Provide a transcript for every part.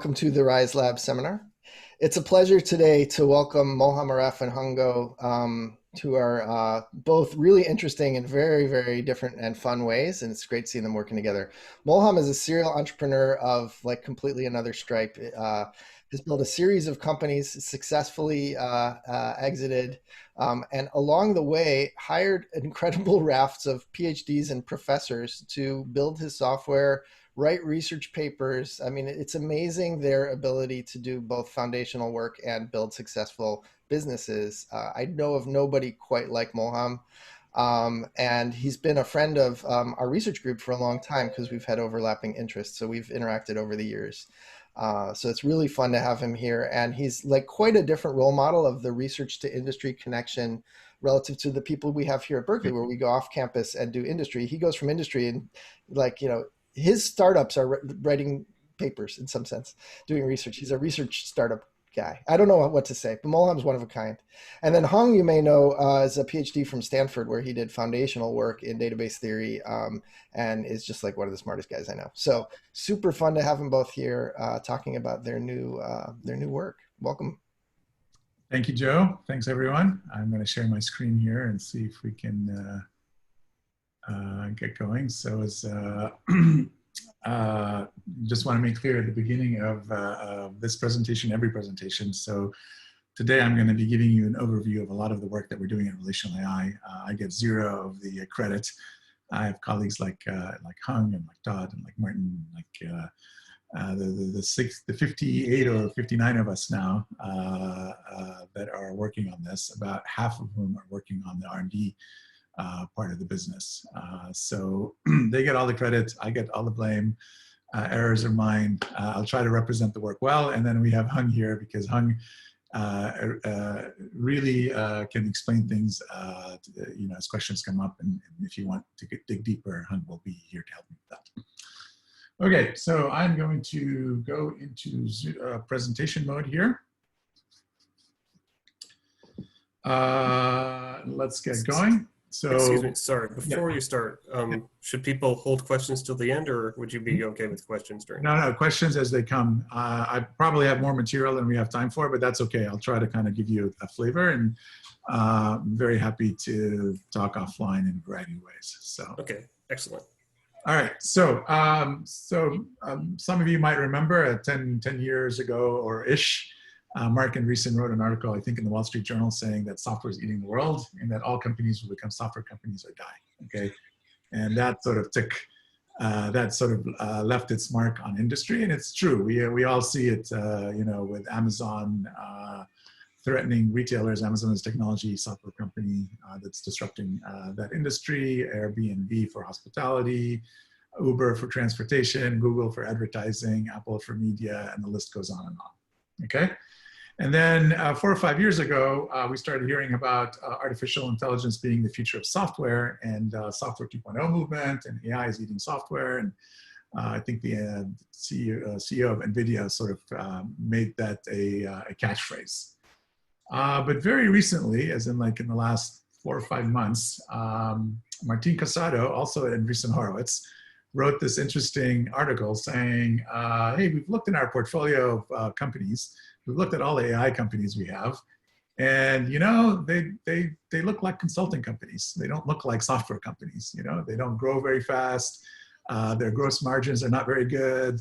Welcome to the Rise Lab seminar. It's a pleasure today to welcome Molham, Aref, and Hungo to our both really interesting and very, very different and fun ways, and it's great seeing them working together. Molham is a serial entrepreneur of like completely another stripe. Has built a series of companies, successfully exited, and along the way hired incredible rafts of PhDs and professors to build his software, write research papers. I mean, it's amazing their ability to do both foundational work and build successful businesses. I know of nobody quite like Molham. And he's been a friend of our research group for a long time because we've had overlapping interests. So we've interacted over the years. So it's really fun to have him here. And he's like quite a different role model of the research to industry connection relative to the people we have here at Berkeley, where we go off campus and do industry. He goes from industry and his startups are writing papers in some sense, doing research. He's a research startup guy. I don't know what to say, but Molham's one of a kind. And then Hung, you may know, is a PhD from Stanford, where he did foundational work in database theory and is just like one of the smartest guys I know. So super fun to have them both here talking about their new work. Welcome. Thank you, Joe. Thanks, everyone. I'm going to share my screen here and see if we can get going. So as just want to make clear at the beginning of this presentation, every presentation. So today I'm going to be giving you an overview of a lot of the work that we're doing at RelationalAI. I get zero of the credit. I have colleagues like Hung and like Todd and like Martin, like the 58 or 59 of us now that are working on this, about half of whom are working on the R&D part of the business. So they get all the credit, I get all the blame, errors are mine. I'll try to represent the work well, and then we have Hung here because Hung really can explain things as questions come up, and if you want to dig deeper, Hung will be here to help me with that. Okay, so I'm going to go into presentation mode here. Let's get going. So, excuse me, sorry, before you start, should people hold questions till the end, or would you be okay with questions during? No, questions as they come. I probably have more material than we have time for, but that's okay. I'll try to kind of give you a flavor, and I'm very happy to talk offline in a variety of ways. So okay, excellent. All right, so some of you might remember 10 years ago or ish, Mark Andreessen wrote an article, I think, in the Wall Street Journal saying that software is eating the world and that all companies will become software companies or die. Okay, and that sort of left its mark on industry, and it's true. We all see it, with Amazon threatening retailers. Amazon is a technology software company that's disrupting that industry. Airbnb for hospitality, Uber for transportation, Google for advertising, Apple for media, and the list goes on and on. Okay. And then 4 or 5 years ago, we started hearing about artificial intelligence being the future of software, and software 2.0 movement, and AI is eating software. And I think the CEO of NVIDIA sort of made that a catchphrase. But very recently, as in like in the last 4 or 5 months, Martin Casado, also at Andreessen Horowitz, wrote this interesting article saying, hey, we've looked in our portfolio of companies. We've looked at all the AI companies we have, and they look like consulting companies. They don't look like software companies. They don't grow very fast. Their gross margins are not very good.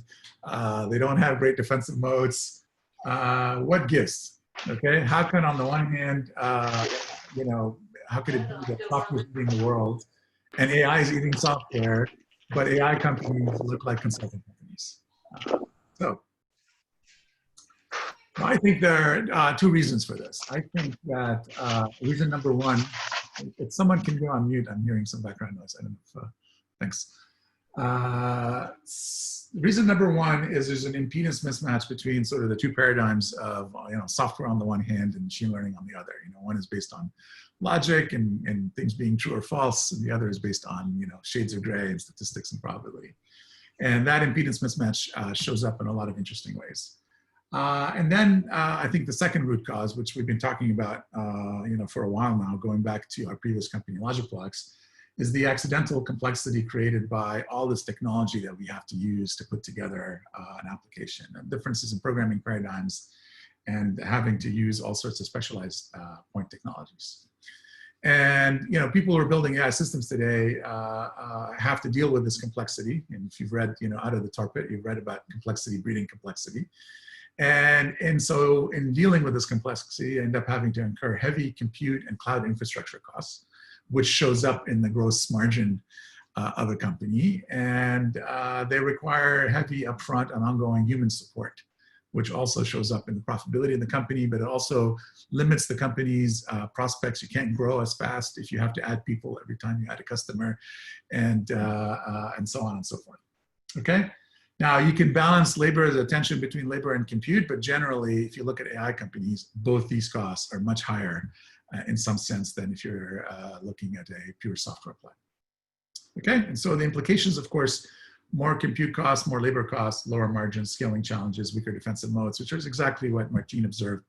They don't have great defensive moats. What gives? Okay, how can on the one hand, how could it be that software is eating the world and AI is eating software, but AI companies look like consulting companies? So I think there are 2 reasons for this. I think that reason number one, if someone can go on mute, I'm hearing some background noise. I don't know if, thanks. Reason number one is there's an impedance mismatch between sort of the 2 paradigms of software on the one hand and machine learning on the other. One is based on logic and things being true or false, and the other is based on shades of gray and statistics and probability. And that impedance mismatch shows up in a lot of interesting ways. And then I think the second root cause, which we've been talking about for a while now, going back to our previous company, Logiplex, is the accidental complexity created by all this technology that we have to use to put together an application, and differences in programming paradigms, and having to use all sorts of specialized point technologies. And people who are building AI systems today have to deal with this complexity. And if you've read, Out of the Tar Pit, you've read about complexity breeding complexity. And so in dealing with this complexity, you end up having to incur heavy compute and cloud infrastructure costs, which shows up in the gross margin of a company. And they require heavy upfront and ongoing human support, which also shows up in the profitability of the company, but it also limits the company's prospects. You can't grow as fast if you have to add people every time you add a customer, and so on and so forth. Okay? Now, you can balance labor's attention between labor and compute, but generally, if you look at AI companies, both these costs are much higher in some sense than if you're looking at a pure software play. Okay? And so the implications, of course, more compute costs, more labor costs, lower margins, scaling challenges, weaker defensive modes, which is exactly what Martin observed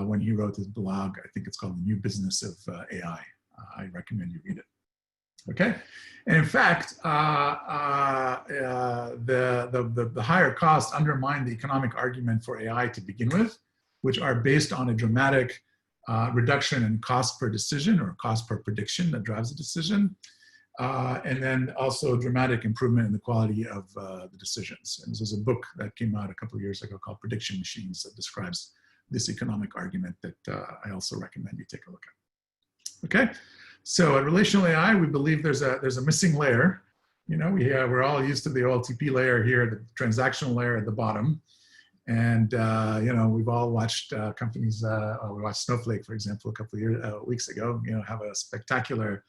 when he wrote his blog. I think it's called The New Business of AI. I recommend you read it. Okay, and in fact, the higher costs undermine the economic argument for AI to begin with, which are based on a dramatic reduction in cost per decision or cost per prediction that drives a decision. And then also dramatic improvement in the quality of the decisions. And this is a book that came out a couple of years ago called Prediction Machines that describes this economic argument that I also recommend you take a look at. Okay, so at Relational AI, we believe there's a missing layer. We're all used to the OLTP layer here, the transactional layer at the bottom. And we've all watched companies, we watched Snowflake, for example, a couple of weeks ago, have a spectacular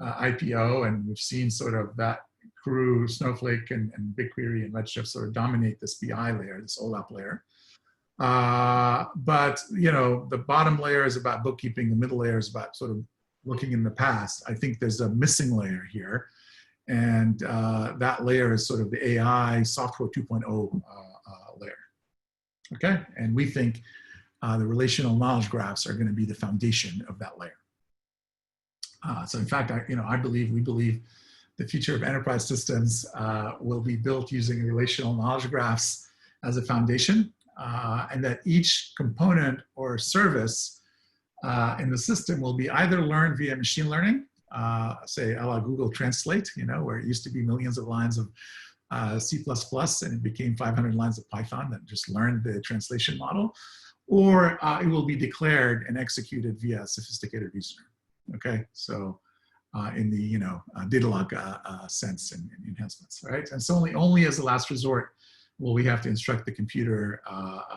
IPO, and we've seen sort of that crew, Snowflake and BigQuery and Redshift, sort of dominate this BI layer, this OLAP layer. But the bottom layer is about bookkeeping, the middle layer is about sort of looking in the past. I think there's a missing layer here, and that layer is sort of the AI software 2.0 layer. Okay, and we think the relational knowledge graphs are going to be the foundation of that layer. So in fact, we believe the future of enterprise systems will be built using relational knowledge graphs as a foundation, and that each component or service in the system will be either learned via machine learning, say a la Google Translate, where it used to be millions of lines of C++ and it became 500 lines of Python that just learned the translation model, or it will be declared and executed via a sophisticated reasoner. Okay, so in the data log sense and enhancements, right? And so only as a last resort will we have to instruct the computer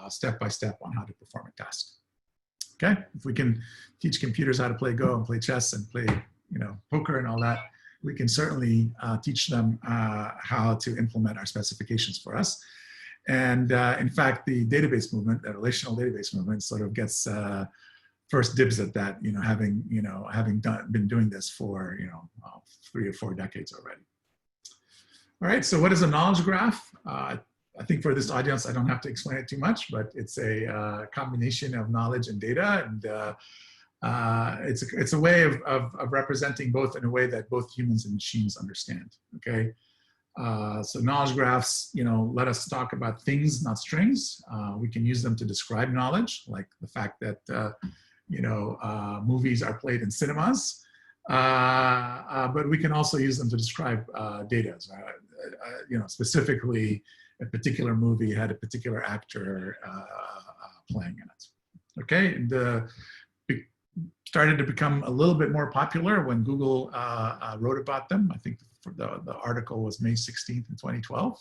step by step on how to perform a task. Okay, if we can teach computers how to play Go and play chess and play poker and all that, we can certainly teach them how to implement our specifications for us. And in fact, the database movement, the relational database movement, sort of gets first dibs at that, having been doing this for 3 or 4 decades already. All right, so what is a knowledge graph? I think for this audience, I don't have to explain it too much, but it's a combination of knowledge and data, and it's a way of representing both in a way that both humans and machines understand. Okay, so knowledge graphs, let us talk about things, not strings. We can use them to describe knowledge, like the fact that movies are played in cinemas, but we can also use them to describe data. Specifically, a particular movie had a particular actor playing in it. Okay, and started to become a little bit more popular when Google wrote about them. I think the article was May 16th in 2012.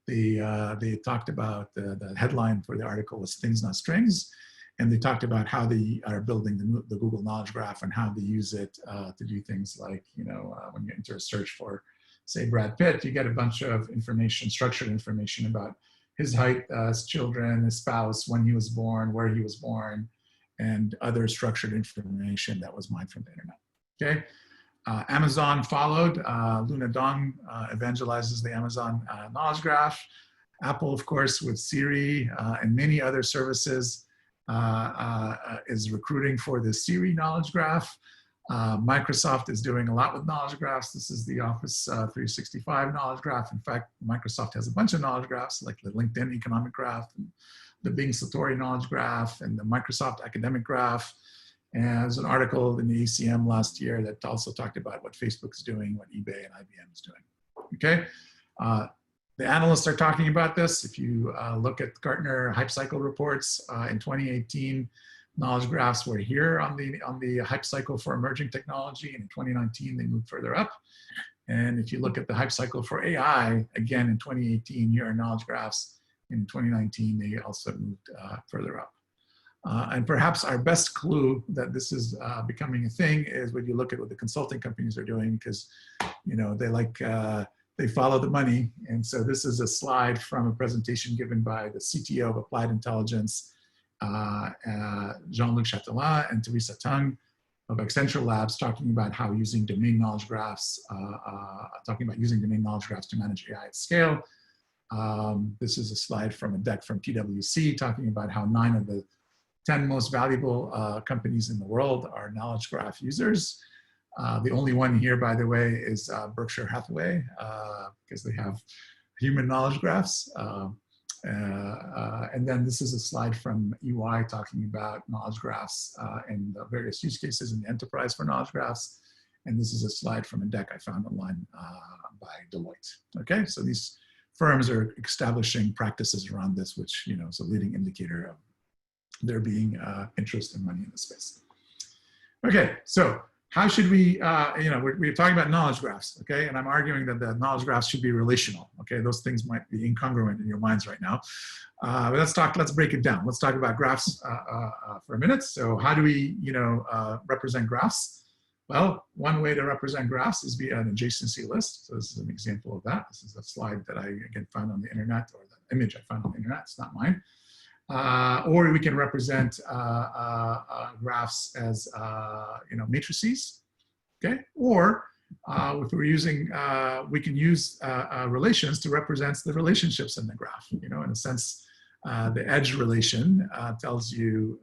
They talked about the headline for the article was "Things Not Strings." And they talked about how they are building the Google Knowledge Graph and how they use it to do things like, when you enter a search for, say, Brad Pitt, you get a bunch of information, structured information about his height, his children, his spouse, when he was born, where he was born, and other structured information that was mined from the internet. Okay. Amazon followed. Luna Dong evangelizes the Amazon Knowledge Graph. Apple, of course, with Siri and many other services, is recruiting for the Siri knowledge graph. Microsoft is doing a lot with knowledge graphs. This is the Office 365 knowledge graph. In fact, Microsoft has a bunch of knowledge graphs, like the LinkedIn economic graph, and the Bing Satori knowledge graph, and the Microsoft academic graph. And there's an article in the ACM last year that also talked about what Facebook is doing, what eBay and IBM is doing. Okay, the analysts are talking about this. If you look at Gartner hype cycle reports in 2018, knowledge graphs were here on the hype cycle for emerging technology, and in 2019 they moved further up. And if you look at the hype cycle for AI, again in 2018, here are knowledge graphs. In 2019, they also moved further up. And perhaps our best clue that this is becoming a thing is when you look at what the consulting companies are doing, because they follow the money. And so this is a slide from a presentation given by the CTO of Applied Intelligence, Jean-Luc Chatelain, and Teresa Tung of Accenture Labs, talking about how using domain knowledge graphs, to manage AI at scale. This is a slide from a deck from PwC talking about how 9 of the 10 most valuable companies in the world are knowledge graph users. The only one here, by the way, is Berkshire Hathaway, because they have human knowledge graphs. And then this is a slide from EY talking about knowledge graphs and the various use cases in the enterprise for knowledge graphs. And this is a slide from a deck I found online by Deloitte. Okay, so these firms are establishing practices around this, which is a leading indicator of there being interest and money in the space. Okay, so how should we, we're talking about knowledge graphs, okay? And I'm arguing that the knowledge graphs should be relational, okay? Those things might be incongruent in your minds right now. But let's break it down. Let's talk about graphs for a minute. So how do we, represent graphs? Well, one way to represent graphs is via an adjacency list. So this is an example of that. This is a slide that I, again, found on the internet, or the image I found on the internet, it's not mine. Or we can represent graphs as matrices, okay? Or if we're using, we can use relations to represent the relationships in the graph. In a sense, the edge relation tells you,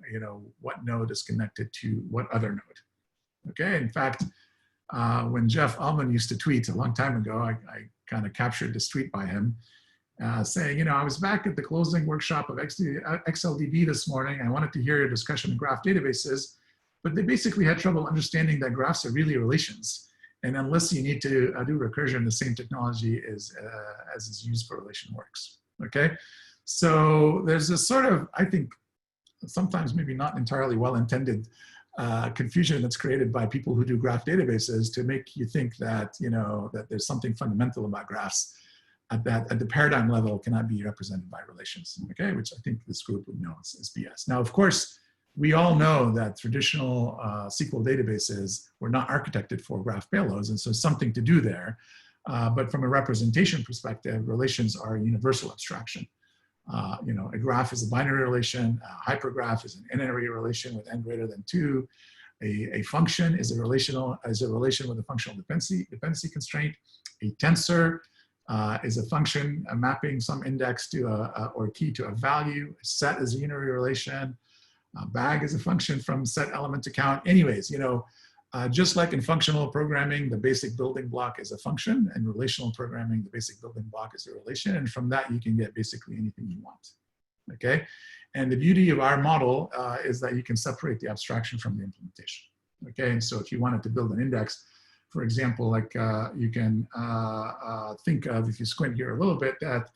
what node is connected to what other node. Okay, in fact, when Jeff Allman used to tweet a long time ago, I kind of captured this tweet by him. Saying, I was back at the closing workshop of XLDB this morning. I wanted to hear a discussion of graph databases, but they basically had trouble understanding that graphs are really relations. And unless you need to do recursion, the same technology as is used for relation works, okay? So there's this sort of, I think, sometimes maybe not entirely well-intended confusion that's created by people who do graph databases to make you think that, that there's something fundamental about graphs at the paradigm level cannot be represented by relations, okay? Which I think this group would know is BS. Now, of course, we all know that traditional SQL databases were not architected for graph payloads, and so something to do there. But from a representation perspective, relations are a universal abstraction. A graph is a binary relation, a hypergraph is an n-ary relation with n greater than 2. A function is a relation with a functional dependency constraint. A tensor is a function mapping some index to or key to a value. A set is a unary relation. Bag is a function from set element to count. Anyways, just like in functional programming, the basic building block is a function. In relational programming, the basic building block is a relation. And from that, you can get basically anything you want, okay? And the beauty of our model is that you can separate the abstraction from the implementation, okay? And so if you wanted to build an index, for example, like you can think of, if you squint here a little bit, that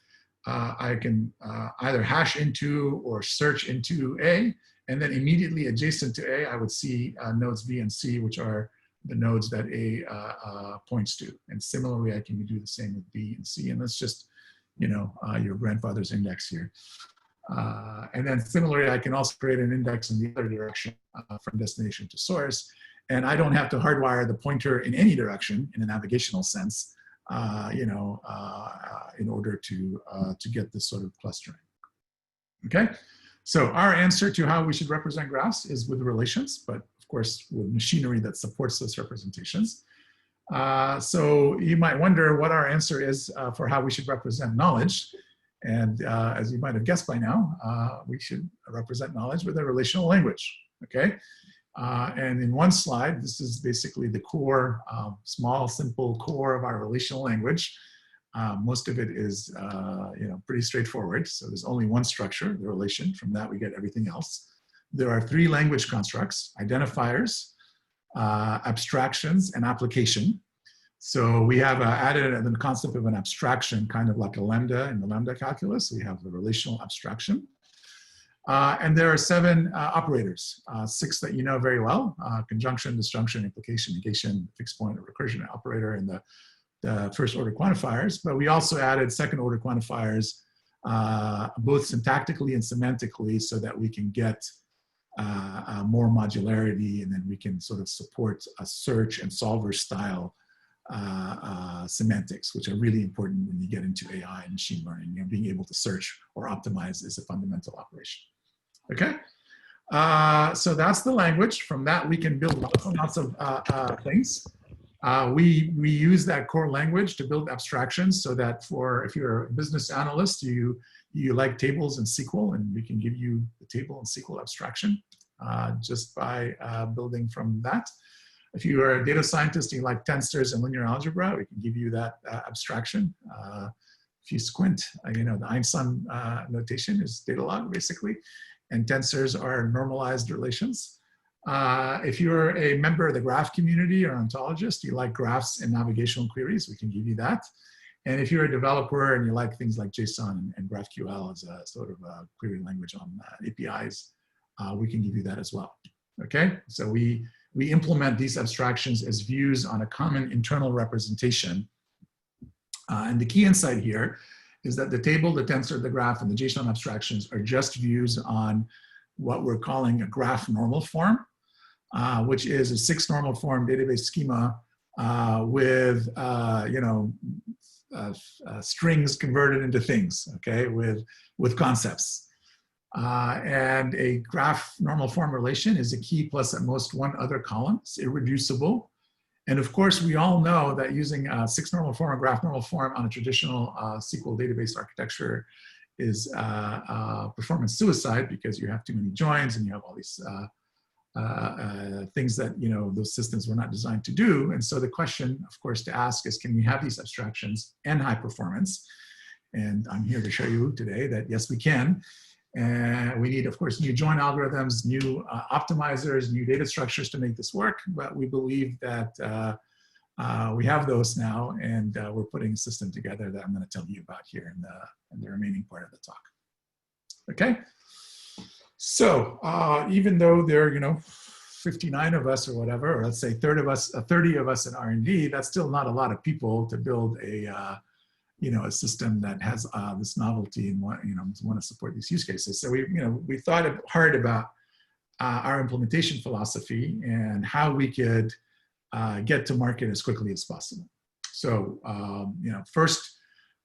I can either hash into or search into A, and then immediately adjacent to A, I would see nodes B and C, which are the nodes that A points to. And similarly, I can do the same with B and C, and that's just, your grandfather's index here. And then similarly, I can also create an index in the other direction from destination to source. And I don't have to hardwire the pointer in any direction in a navigational sense, in order to get this sort of clustering. Okay, so our answer to how we should represent graphs is with relations, but of course with machinery that supports those representations. So you might wonder what our answer is for how we should represent knowledge. And as you might have guessed by now, we should represent knowledge with a relational language, okay? And in one slide, this is basically the core, small, simple core of our relational language. Most of it is pretty straightforward. So there's only one structure, the relation. From that, we get everything else. There are three language constructs: identifiers, abstractions, and application. So we have added the concept of an abstraction, kind of like a lambda in the lambda calculus. We have the relational abstraction. And there are 7 operators, 6 that you know very well: conjunction, disjunction, implication, negation, fixed point, recursion operator, and the first order quantifiers. But we also added second order quantifiers, both syntactically and semantically, so that we can get more modularity, and then we can sort of support a search and solver style semantics, which are really important when you get into AI and machine learning. Being able to search or optimize is a fundamental operation. Okay, so that's the language. From that, we can build lots and lots of things. We use that core language to build abstractions, so that if you're a business analyst, you like tables and SQL, and we can give you the table and SQL abstraction just by building from that. If you are a data scientist and you like tensors and linear algebra, we can give you that abstraction. If you squint, the Einstein notation is data log, basically, and tensors are normalized relations. If you're a member of the graph community or ontologist, you like graphs and navigational queries, we can give you that. And if you're a developer and you like things like JSON and GraphQL as a sort of a query language on APIs, we can give you that as well. Okay, so we implement these abstractions as views on a common internal representation. And the key insight here is that the table, the tensor, the graph, and the JSON abstractions are just views on what we're calling a graph normal form, which is a 6 normal form database schema with strings converted into things, okay, with concepts. And a graph normal form relation is a key plus at most one other column. It's irreducible. And of course, we all know that using a 6 normal form or graph normal form on a traditional SQL database architecture is performance suicide, because you have too many joins and you have all these things that those systems were not designed to do. And so the question, of course, to ask is, can we have these abstractions and high performance? And I'm here to show you today that yes, we can. And we need, of course, new join algorithms, new optimizers, new data structures to make this work. But we believe that we have those now, and we're putting a system together that I'm going to tell you about here in the remaining part of the talk. Okay. So even though there are 59 of us or whatever, or let's say 30 of us in R&D, that's still not a lot of people to build a system that has this novelty and want to support these use cases. So we thought hard about our implementation philosophy and how we could get to market as quickly as possible. So first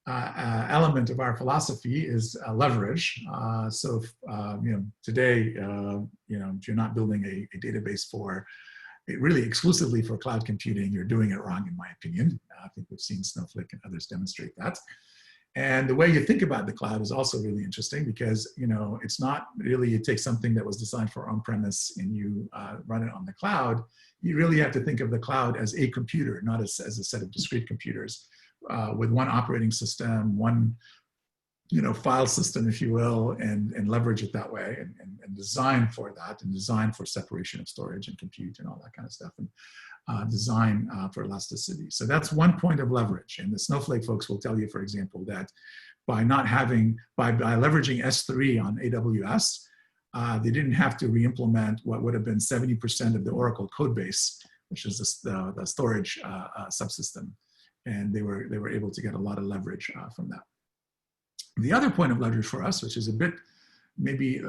element of our philosophy is leverage. Today, if you're not building a database for really exclusively for cloud computing, you're doing it wrong, in my opinion. I think we've seen Snowflake and others demonstrate that. And the way you think about the cloud is also really interesting, because it's not really, you take something that was designed for on-premise and you run it on the cloud. You really have to think of the cloud as a computer, not as a set of discrete computers with one operating system, one file system, if you will, and leverage it that way, and design for that, and design for separation of storage and compute and all that kind of stuff, and design for elasticity. So that's one point of leverage. And the Snowflake folks will tell you, for example, that by leveraging S3 on AWS, they didn't have to re-implement what would have been 70% of the Oracle code base, which is the storage subsystem. And they were able to get a lot of leverage from that. The other point of leverage for us, which is a bit maybe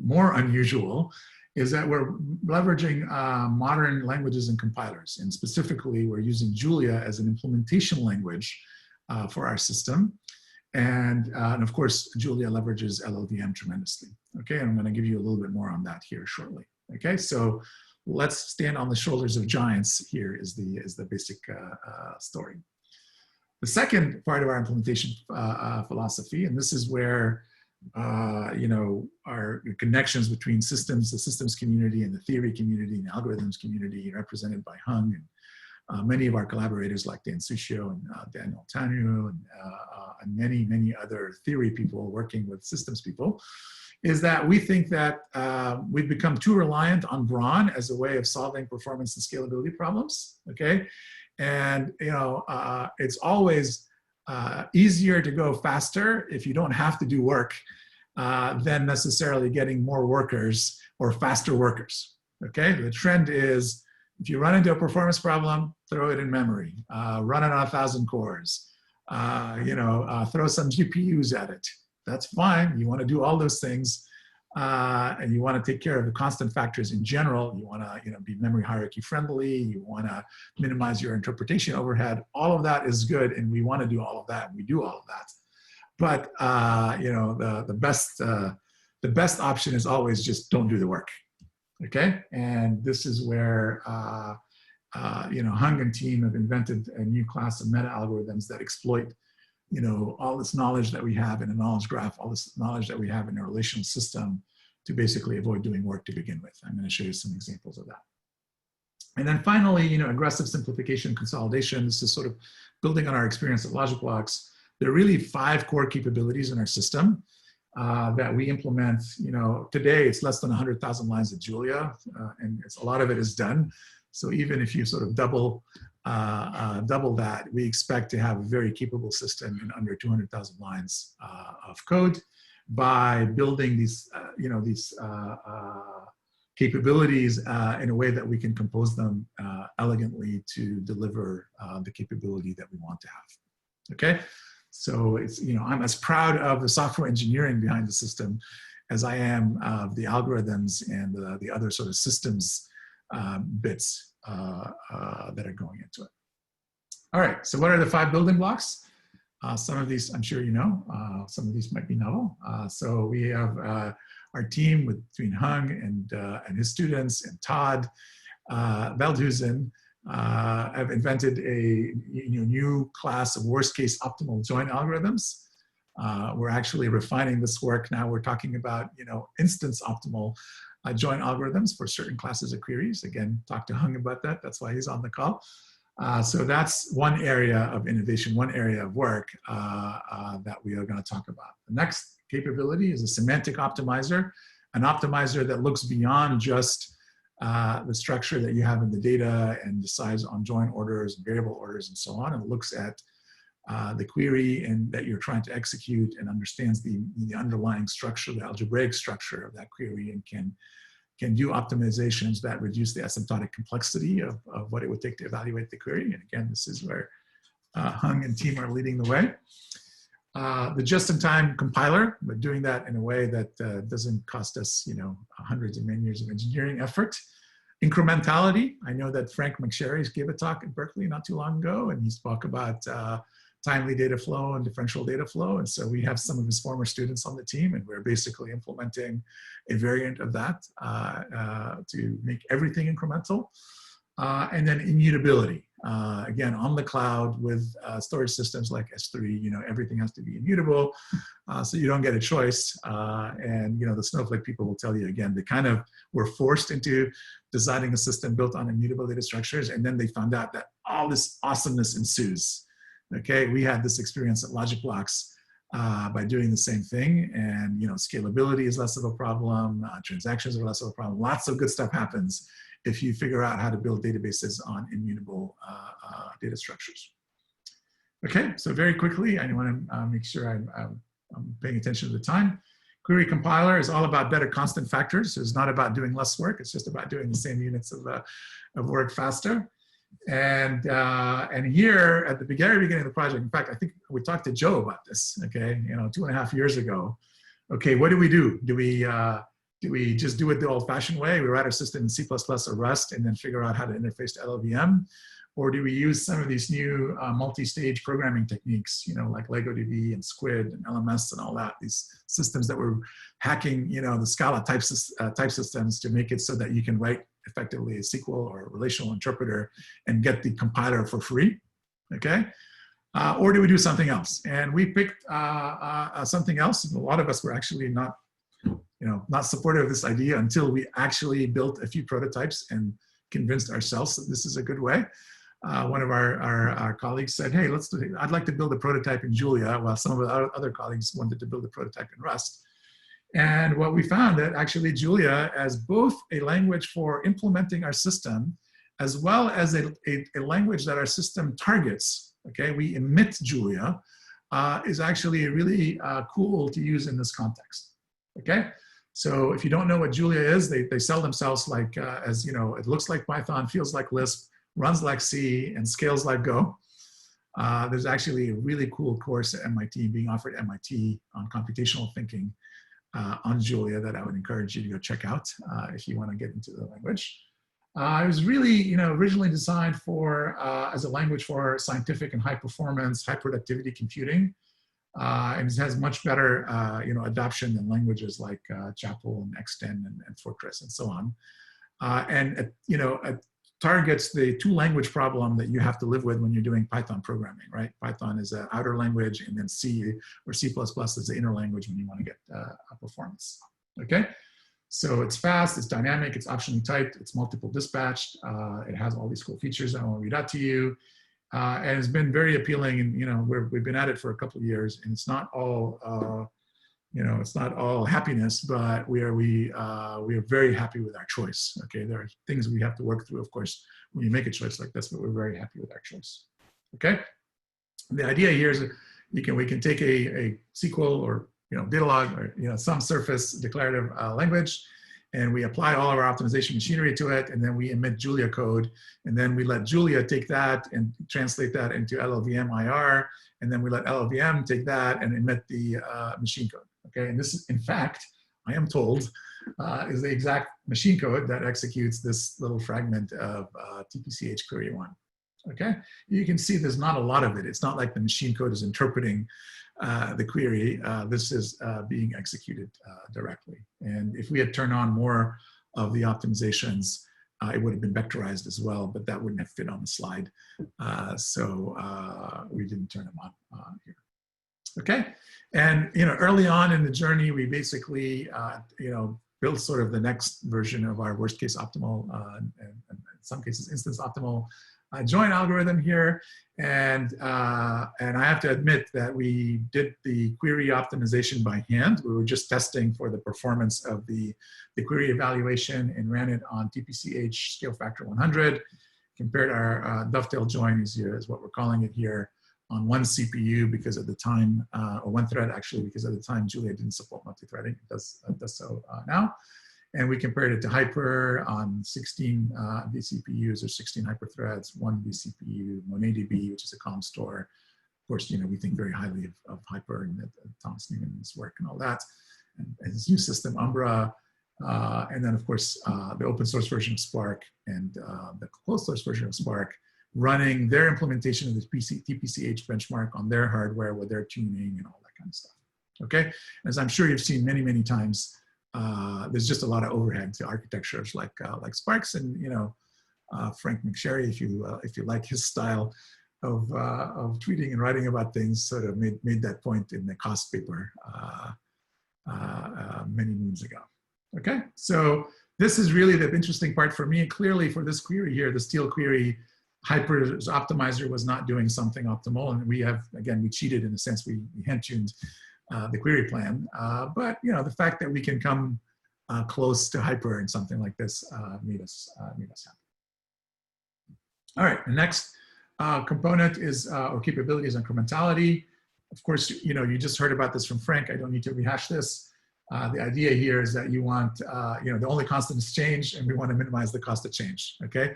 more unusual, is that we're leveraging modern languages and compilers. And specifically, we're using Julia as an implementation language for our system. And of course, Julia leverages LLVM tremendously. Okay, and I'm going to give you a little bit more on that here shortly. Okay, so let's stand on the shoulders of giants. Here is the basic story. The second part of our implementation philosophy, and this is where our connections between systems, the systems community and the theory community and the algorithms community represented by Hung and many of our collaborators like Dan Sushio and Daniel Tanu and many, many other theory people working with systems people, is that we think that we've become too reliant on brawn as a way of solving performance and scalability problems, okay? And, it's always easier to go faster if you don't have to do work than necessarily getting more workers or faster workers, okay? The trend is, if you run into a performance problem, throw it in memory, run it on 1,000 cores, throw some GPUs at it. That's fine. You want to do all those things, and you want to take care of the constant factors in general. You want to, be memory hierarchy friendly. You want to minimize your interpretation overhead. All of that is good, and we want to do all of that, and we do all of that. But the best option is always just don't do the work. Okay, and this is where Hung and team have invented a new class of meta algorithms that exploit all this knowledge that we have in a knowledge graph, all this knowledge that we have in a relational system to basically avoid doing work to begin with. I'm going to show you some examples of that. And then finally, aggressive simplification and consolidation. This is sort of building on our experience at LogicBlocks. There are really 5 core capabilities in our system that we implement. Today it's less than 100,000 lines of Julia, and a lot of it is done. So even if you sort of double that, we expect to have a very capable system in under 200,000 lines of code by building these capabilities in a way that we can compose them elegantly to deliver the capability that we want to have. Okay, so it's I'm as proud of the software engineering behind the system as I am of the algorithms and the other sort of systems bits that are going into it. All right, so what are the 5 building blocks? Some of these I'm sure you know, some of these might be novel. So we have our team between Hung and his students and Todd Veldhuizen have invented a new class of worst case optimal join algorithms. We're actually refining this work now. We're talking about instance optimal join algorithms for certain classes of queries. Again, talk to Hung about that. That's why he's on the call. So that's one area of innovation, one area of work that we are going to talk about. The next capability is a semantic optimizer, an optimizer that looks beyond just the structure that you have in the data and decides on join orders and variable orders and so on, and looks at the query and that you're trying to execute and understands the underlying structure, the algebraic structure of that query, and can do optimizations that reduce the asymptotic complexity of what it would take to evaluate the query. And again, this is where Hung and team are leading the way. The just-in-time compiler, but doing that in a way that doesn't cost us, hundreds of man years of engineering effort. Incrementality. I know that Frank McSherry gave a talk at Berkeley not too long ago, and he spoke about timely data flow and differential data flow. And so we have some of his former students on the team, and we're basically implementing a variant of that to make everything incremental. And then immutability. Again, on the cloud with storage systems like S3, everything has to be immutable, so you don't get a choice. And the Snowflake people will tell you again, they kind of were forced into designing a system built on immutable data structures, and then they found out that all this awesomeness ensues. Okay, we had this experience at LogicBlocks by doing the same thing, and scalability is less of a problem, transactions are less of a problem. Lots of good stuff happens if you figure out how to build databases on immutable data structures. Okay, so very quickly, I want to make sure I'm paying attention to the time. Query compiler is all about better constant factors. So it's not about doing less work. It's just about doing the same units of work faster. And here at the very beginning of the project, in fact, I think we talked to Joe about this, okay, 2.5 years ago. Okay, what do we do? Do we just do it the old-fashioned way? We write our system in C++ or Rust and then figure out how to interface to LLVM? Or do we use some of these new multi-stage programming techniques, like LegoDB and Squid and LMS and all that, these systems that were hacking, the Scala type systems to make it so that you can write effectively a SQL or a relational interpreter and get the compiler for free, okay? Or do we do something else? And we picked something else. A lot of us were actually not, not supportive of this idea until we actually built a few prototypes and convinced ourselves that this is a good way. One of our colleagues said, hey, I'd like to build a prototype in Julia, while some of our other colleagues wanted to build a prototype in Rust. And what we found that actually Julia, as both a language for implementing our system, as well as a language that our system targets, okay, we emit Julia, is actually really cool to use in this context, okay? So if you don't know what Julia is, they sell themselves like, as it looks like Python, feels like Lisp, runs like C, and scales like Go. There's actually a really cool course at MIT being offered at MIT on computational thinking on Julia that I would encourage you to go check out if you want to get into the language. It was really, originally designed for as a language for scientific and high performance, high productivity computing. And it has much better, adoption than languages like Chapel and Extend and Fortress and so on. And it targets the two-language problem that you have to live with when you're doing Python programming, right? Python is an outer language, and then C or C++ is the inner language when you want to get performance, okay? So it's fast, it's dynamic, it's optionally typed, it's multiple dispatched, it has all these cool features that I won't read out to you. And it's been very appealing, and we've been at it for a couple of years, and it's not all it's not all happiness, but we are very happy with our choice. Okay, there are things we have to work through, of course, when you make a choice like this, but we're very happy with our choice. Okay, the idea here is that we can take a SQL or Datalog or some surface declarative language, and we apply all of our optimization machinery to it, and then we emit Julia code, and then we let Julia take that and translate that into LLVM IR, and then we let LLVM take that and emit the machine code. Okay, and this is, in fact, I am told, is the exact machine code that executes this little fragment of TPCH query 1. Okay, you can see there's not a lot of it. It's not like the machine code is interpreting the query. This is being executed directly. And if we had turned on more of the optimizations, it would have been vectorized as well, but that wouldn't have fit on the slide. So we didn't turn them on here. Okay, and early on in the journey, we basically built sort of the next version of our worst case optimal, and in some cases instance optimal join algorithm here, and I have to admit that we did the query optimization by hand. We were just testing for the performance of the query evaluation and ran it on TPCH scale factor 100. Compared our dovetail join is what we're calling it here, on one CPU because at the time, or one thread actually, because at the time Julia didn't support multi-threading. It does so now. And we compared it to Hyper on 16 vCPUs or 16 Hyper threads, one vCPU, MonadDB, which is a COM store. Of course, we think very highly of Hyper and Thomas Newman's work and all that. And his new system, Umbra. And then, of course, the open source version of Spark and the closed source version of Spark, running their implementation of the TPCH benchmark on their hardware with their tuning and all that kind of stuff. Okay, as I'm sure you've seen many, many times, there's just a lot of overhead to architectures like Sparks, and Frank McSherry, if you like his style of tweeting and writing about things, sort of made that point in the cost paper many moons ago. Okay, so this is really the interesting part for me. Clearly, for this query here, the Steele query, Hyper's optimizer was not doing something optimal, and we cheated in a sense. We hand-tuned the query plan, but the fact that we can come close to Hyper in something like this made us happy. All right, the next component is or capability is incrementality. Of course, you just heard about this from Frank. I don't need to rehash this. The idea here is that you want the only constant is change, and we want to minimize the cost of change. Okay.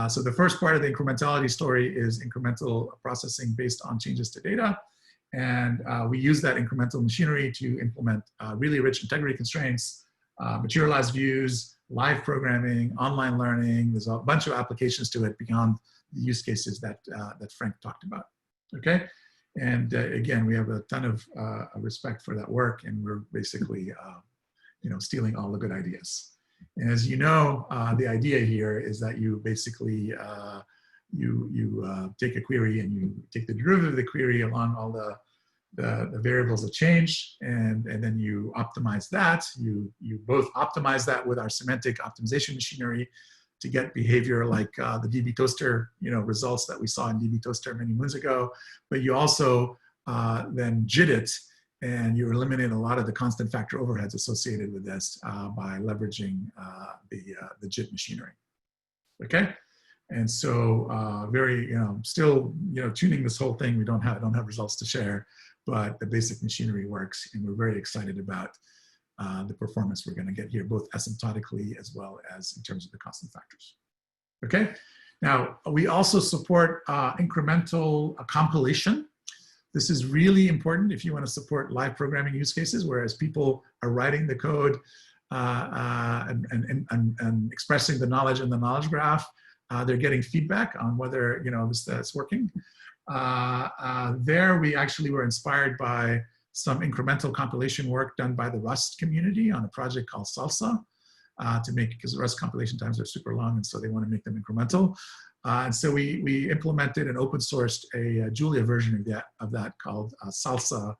So the first part of the incrementality story is incremental processing based on changes to data. And we use that incremental machinery to implement really rich integrity constraints, materialized views, live programming, online learning. There's a bunch of applications to it beyond the use cases that Frank talked about, okay? And again, we have a ton of respect for that work, and we're basically stealing all the good ideas. And as you know, the idea here is that you basically take a query and you take the derivative of the query along all the variables that change, and then you optimize that. You both optimize that with our semantic optimization machinery to get behavior like the DB Toaster, results that we saw in DB Toaster many moons ago. But you also then JIT it, and you eliminate a lot of the constant factor overheads associated with this by leveraging the JIT machinery. Okay, and so still tuning this whole thing. I don't have results to share, but the basic machinery works, and we're very excited about the performance we're going to get here, both asymptotically as well as in terms of the constant factors. Okay, now we also support incremental compilation. This is really important if you want to support live programming use cases, whereas people are writing the code and expressing the knowledge in the knowledge graph. They're getting feedback on whether that's working. There we actually were inspired by some incremental compilation work done by the Rust community on a project called Salsa because Rust compilation times are super long, and so they want to make them incremental. And so we implemented and open sourced a Julia version of that called salsa.jl.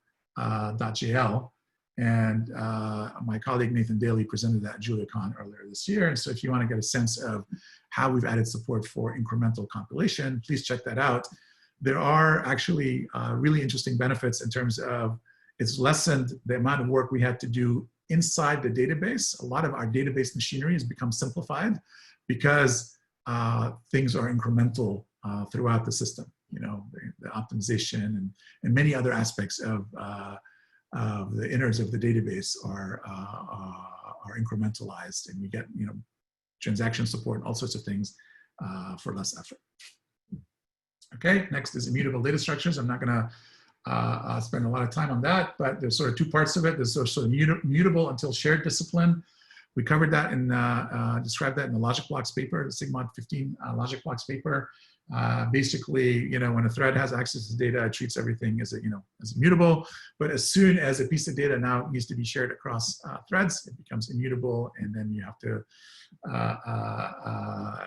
And my colleague Nathan Daly presented that at JuliaCon earlier this year. And so if you want to get a sense of how we've added support for incremental compilation, please check that out. There are actually really interesting benefits in terms of it's lessened the amount of work we had to do inside the database. A lot of our database machinery has become simplified because things are incremental throughout the system. The optimization and many other aspects of the innards of the database are incrementalized, and we get transaction support and all sorts of things for less effort. Okay, next is immutable data structures. I'm not going to spend a lot of time on that, but there's sort of two parts of it. There's sort of mutable until shared discipline. We covered that and described that in the logic blocks paper, the Sigmod 15 logic blocks paper. Basically, when a thread has access to data, it treats everything as immutable. But as soon as a piece of data now needs to be shared across threads, it becomes immutable, and then you have to,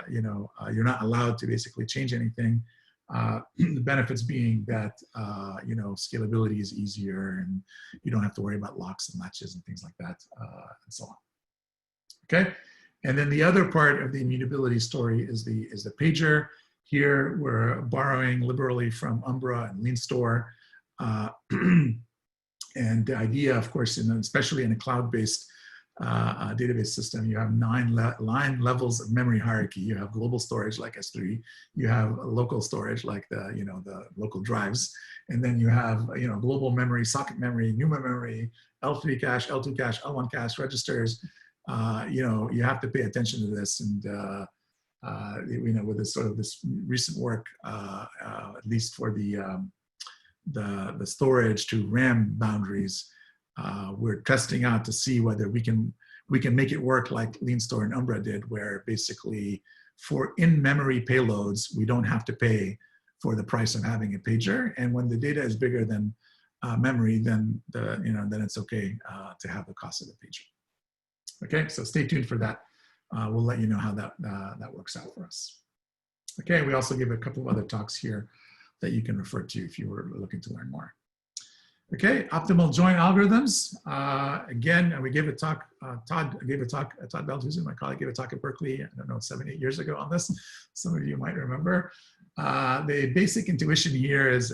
you're not allowed to basically change anything. The benefits being that scalability is easier, and you don't have to worry about locks and latches and things like that, and so on. Okay, and then the other part of the immutability story is the pager. Here we're borrowing liberally from Umbra and LeanStore, and the idea, of course, especially in a cloud-based database system, you have nine levels of memory hierarchy. You have global storage like S3, you have local storage like the local drives, and then you have global memory, socket memory, NUMA memory, L3 cache, L2 cache, L1 cache registers. You have to pay attention to this, and with this sort of this recent work, at least for the storage to RAM boundaries, we're testing out to see whether we can make it work like LeanStore and Umbra did, where basically for in-memory payloads, we don't have to pay for the price of having a pager, and when the data is bigger than memory, then then it's okay to have the cost of the pager. Okay, so stay tuned for that. We'll let you know how that works out for us. Okay, we also give a couple of other talks here that you can refer to if you were looking to learn more. Okay, optimal join algorithms. Again, we gave a talk, Todd Belthusen, my colleague, gave a talk at Berkeley, I don't know, 7, 8 years ago on this. Some of you might remember. The basic intuition here is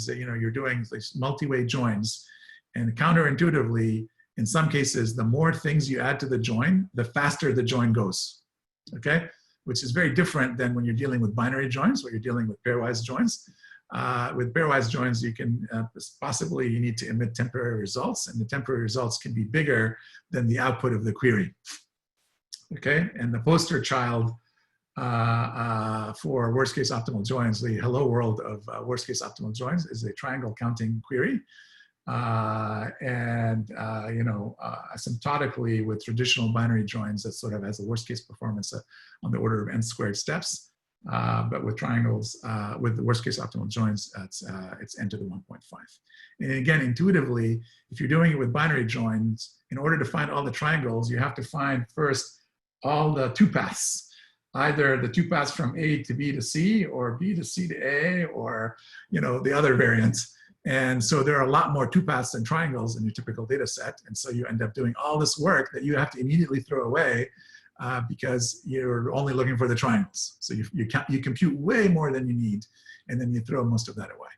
you're doing these multi-way joins, and counterintuitively, in some cases, the more things you add to the join, the faster the join goes, okay? Which is very different than when you're dealing with binary joins, where you're dealing with pairwise joins. With pairwise joins, you can you need to emit temporary results, and the temporary results can be bigger than the output of the query. Okay, and the poster child for worst case optimal joins, the hello world of worst case optimal joins, is a triangle counting query. Asymptotically with traditional binary joins, that sort of has a worst case performance on the order of n squared steps. But with triangles, with the worst case optimal joins, it's n to the 1.5. And again, intuitively, if you're doing it with binary joins, in order to find all the triangles, you have to find first all the two paths. either the two paths from A to B to C, or B to C to A, or the other variants. And so there are a lot more two paths than triangles in your typical data set. And so you end up doing all this work that you have to immediately throw away because you're only looking for the triangles. So you compute way more than you need, and then you throw most of that away.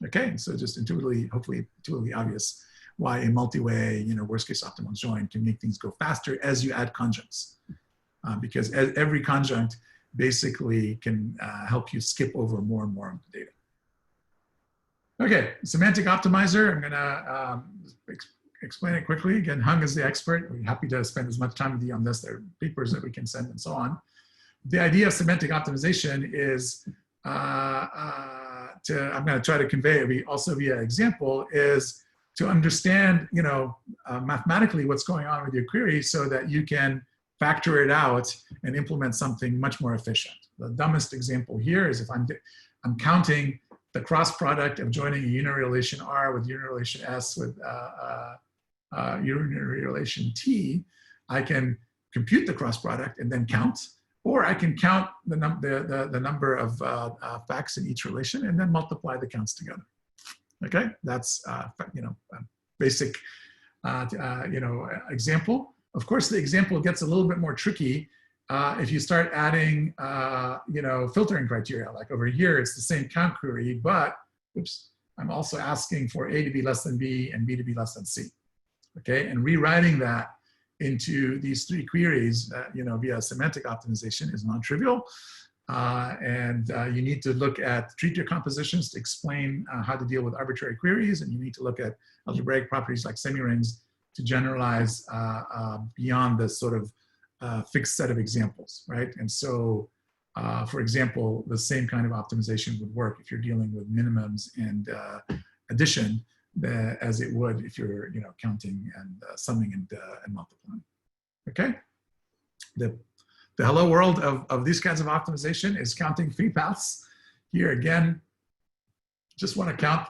Okay, so just intuitively, hopefully intuitively obvious why a multi-way, worst case optimal join can make things go faster as you add conjuncts. Because every conjunct basically can help you skip over more and more of the data. Okay, semantic optimizer, I'm gonna explain it quickly. Again, Hung is the expert. We're happy to spend as much time with you on this. There are papers that we can send and so on. The idea of semantic optimization is, I'm gonna try to convey also via example, is to understand, mathematically what's going on with your query so that you can factor it out and implement something much more efficient. The dumbest example here is if I'm counting the cross product of joining a unary relation R with unary relation S with unary relation T, I can compute the cross product and then count, or I can count the number of facts in each relation and then multiply the counts together. Okay, that's a basic example. Of course, the example gets a little bit more tricky if you start adding, filtering criteria. Like over here, it's the same count query, but oops, I'm also asking for A to be less than B and B to be less than C. Okay, and rewriting that into these three queries, via semantic optimization is non-trivial. And you need to look at treat your compositions to explain how to deal with arbitrary queries, and you need to look at algebraic properties like semirings to generalize beyond the sort of fixed set of examples, right? And so, for example, the same kind of optimization would work if you're dealing with minimums and addition as it would if you're counting and summing and multiplying. Okay. The hello world of these kinds of optimization is counting three paths. Here again, just want to count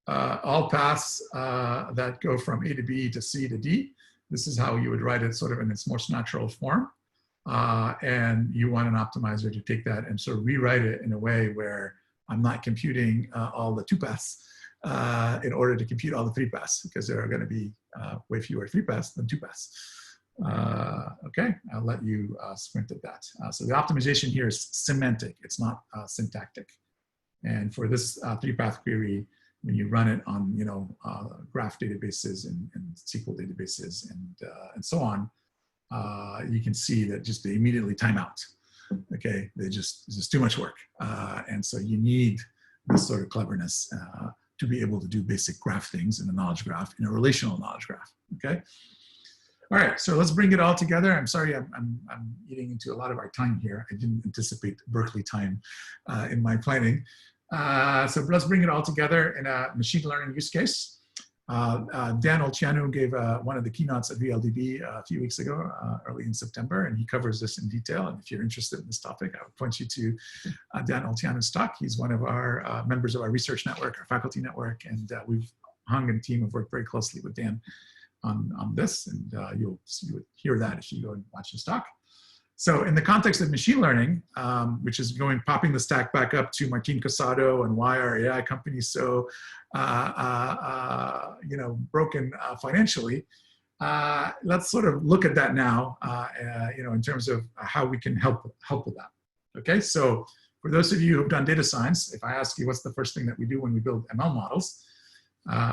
all paths that go from A to B to C to D. This is how you would write it sort of in its most natural form. And you want an optimizer to take that and sort of rewrite it in a way where I'm not computing all the two paths in order to compute all the three paths, because there are going to be way fewer three paths than two paths. Okay, I'll let you squint at that. So the optimization here is semantic, it's not syntactic. And for this three-path query, when you run it on graph databases and SQL databases and so on, you can see that just they immediately time out. Okay, it's just too much work, and so you need this sort of cleverness to be able to do basic graph things in a knowledge graph, in a relational knowledge graph. Okay. All right, so let's bring it all together. I'm sorry, I'm eating into a lot of our time here. I didn't anticipate Berkeley time in my planning. So let's bring it all together in a machine learning use case. Dan Olceanu gave one of the keynotes at VLDB a few weeks ago, early in September, and he covers this in detail. And if you're interested in this topic, I would point you to Dan Olceanu's talk. He's one of our members of our research network, our faculty network, and Hung and team have worked very closely with Dan on this, and you would hear that if you go and watch his talk. So in the context of machine learning, which is popping the stack back up to Martin Casado and why are AI companies so broken financially, let's sort of look at that now, in terms of how we can help with that. Okay, so for those of you who've done data science, if I ask you what's the first thing that we do when we build ML models,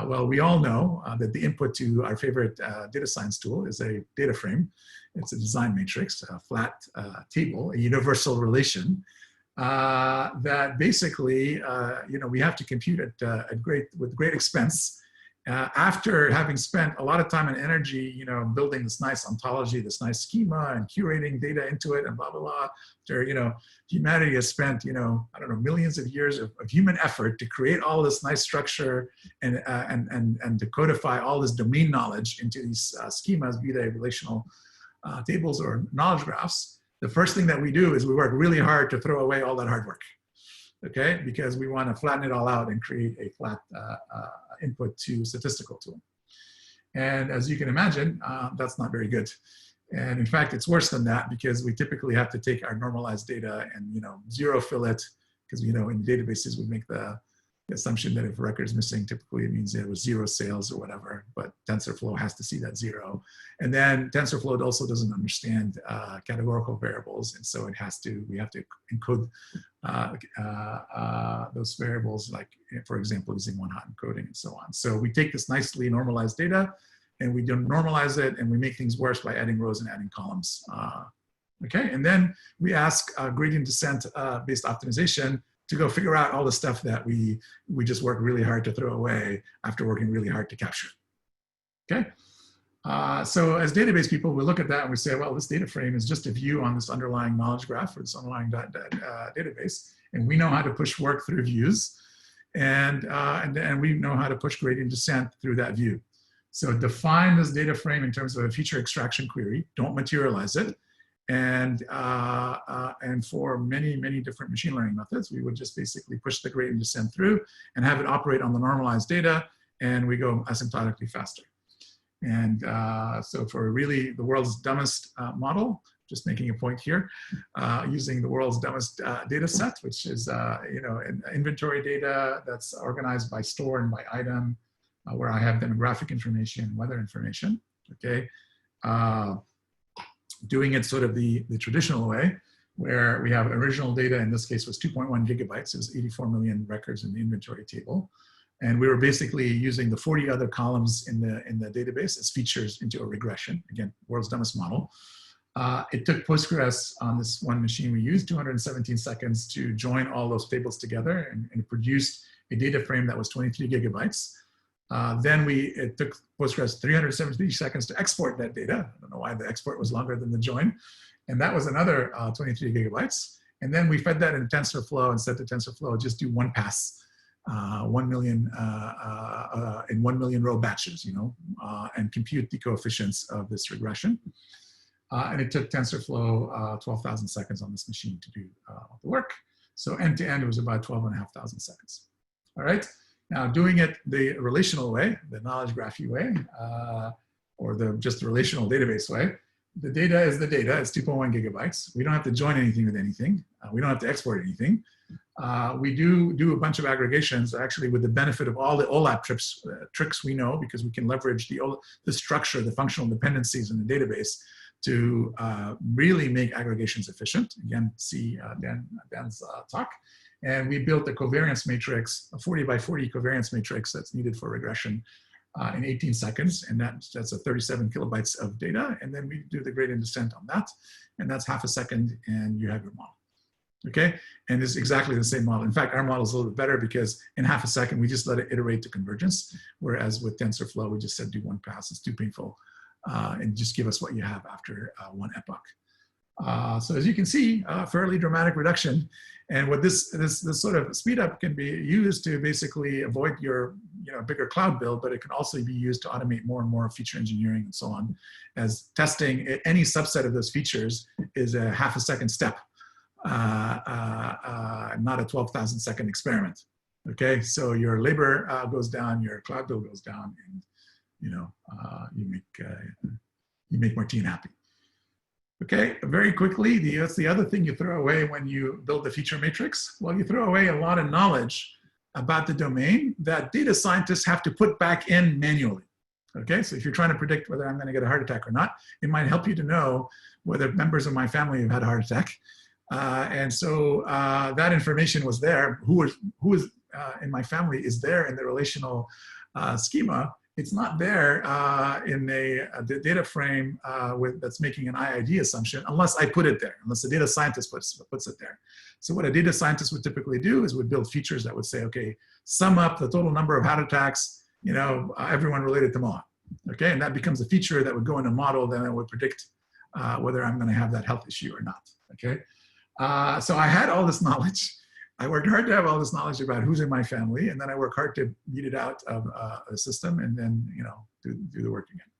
well, we all know that the input to our favorite data science tool is a data frame. It's a design matrix, a flat table, a universal relation that basically, we have to compute with great expense after having spent a lot of time and energy, building this nice ontology, this nice schema, and curating data into it, and blah blah blah. After humanity has spent I don't know, millions of years of human effort to create all this nice structure and to codify all this domain knowledge into these schemas, be they relational tables or knowledge graphs. The first thing that we do is we work really hard to throw away all that hard work. Okay, because we want to flatten it all out and create a flat input to statistical tool. And as you can imagine, that's not very good. And in fact, it's worse than that because we typically have to take our normalized data and, zero fill it, because, in databases we make the assumption that if a record is missing, typically it means there was 0 sales or whatever, but TensorFlow has to see that 0. And then TensorFlow also doesn't understand categorical variables. And so we have to encode those variables, like, for example, using one-hot encoding and so on. So we take this nicely normalized data and we don't normalize it, and we make things worse by adding rows and adding columns. Okay, and then we ask gradient descent based optimization to go figure out all the stuff that we just work really hard to throw away after working really hard to capture. Okay, so as database people, we look at that and we say, well, this data frame is just a view on this underlying knowledge graph or this underlying database, and we know how to push work through views, and we know how to push gradient descent through that view. So define this data frame in terms of a feature extraction query. Don't materialize it. And for many different machine learning methods, we would just basically push the gradient descent through and have it operate on the normalized data, and we go asymptotically faster. And so for really the world's dumbest model, just making a point here, using the world's dumbest data set, which is inventory data that's organized by store and by item, where I have demographic information, weather information, okay? Doing it sort of the traditional way, where we have original data, in this case was 2.1 gigabytes. It was 84 million records in the inventory table. And we were basically using the 40 other columns in the database as features into a regression. Again, world's dumbest model. It took Postgres on this one machine we used 217 seconds to join all those tables together, and it produced a data frame that was 23 gigabytes. Then it took Postgres 373 seconds to export that data. I don't know why the export was longer than the join. And that was another 23 gigabytes. And then we fed that in TensorFlow and said to TensorFlow, just do one pass, 1 million in 1 million row batches, and compute the coefficients of this regression. And it took TensorFlow 12,000 seconds on this machine to do the work. So end to end, it was about 12,500 seconds. All right. Now, doing it the relational way, the knowledge graphy way, or just the relational database way, the data is the data. It's 2.1 gigabytes. We don't have to join anything with anything. We don't have to export anything. We do a bunch of aggregations, actually, with the benefit of all the OLAP tricks we know, because we can leverage the structure, the functional dependencies in the database to really make aggregations efficient. Again, see Dan's talk. And we built a covariance matrix, a 40 by 40 covariance matrix that's needed for regression in 18 seconds. And that's a 37 kilobytes of data. And then we do the gradient descent on that. And that's half a second, and you have your model. Okay? And it's exactly the same model. In fact, our model is a little bit better because in half a second, we just let it iterate to convergence. Whereas with TensorFlow, we just said do one pass. It's too painful. And just give us what you have after one epoch. So as you can see, fairly dramatic reduction. And what this sort of speed up can be used to basically avoid your bigger cloud bill, but it can also be used to automate more and more feature engineering and so on, as testing any subset of those features is a half a second step, not a 12,000 second experiment. Okay, so your labor goes down, your cloud bill goes down, and you make Martine happy. Okay, very quickly, that's the other thing you throw away when you build the feature matrix. Well, you throw away a lot of knowledge about the domain that data scientists have to put back in manually. Okay, so if you're trying to predict whether I'm going to get a heart attack or not, it might help you to know whether members of my family have had a heart attack. And so that information was there. Who is in my family is there in the relational schema. It's not there in the data frame that's making an IID assumption unless I put it there, unless the data scientist puts it there. So what a data scientist would typically do is would build features that would say, okay, sum up the total number of heart attacks, everyone related to Molham. Okay, and that becomes a feature that would go in a model that would predict whether I'm going to have that health issue or not. Okay, so I had all this knowledge. I worked hard to have all this knowledge about who's in my family, and then I work hard to beat it out of a system, and then do the work again.